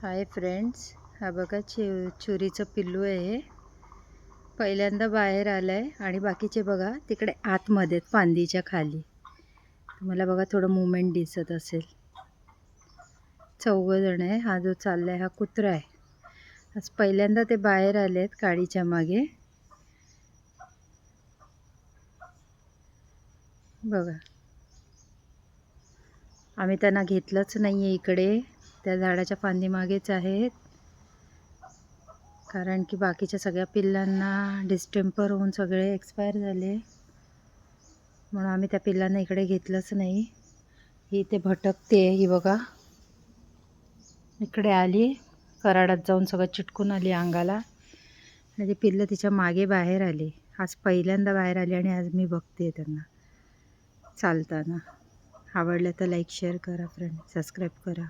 Hi friends, हा बघा चुरीचं पिल्लू आहे. पहिल्यांदा बाहेर आलंय आणि बाकीचे बघा तिकडे आतमध्ये फांदीच्या खाली. तुम्हाला बघा थोडं मूवमेंट दिसत असेल. 4 जण आहे. हा जो चाललाय हा कुत्रा आहे. आज पहिल्यांदा ते बाहेर आलेत काडीच्या मागे. बघा, आम्ही त्यांना घेतलंच नाहीये इकडे. त्या झाडाच्या फांदी मागेच आहेत. कारण की बाकीच्या सगळ्या पिल्लांना डिस्टेम्पर होऊन सगळे एक्सपायर झाले, म्हणून आम्ही त्या पिल्लांना इकडे घेतलंच नाही. ही इथे भटकते. ही बघा इकडे आली, कराडात जाऊन सगळं चिटकून आली अंगाला आणि ती पिल्लं तिच्या मागे बाहेर आली. आज पहिल्यांदा बाहेर आली आणि आज मी बघते त्यांना चालताना. आवडलं तर लाईक शेअर करा फ्रेंड, सबस्क्राईब करा.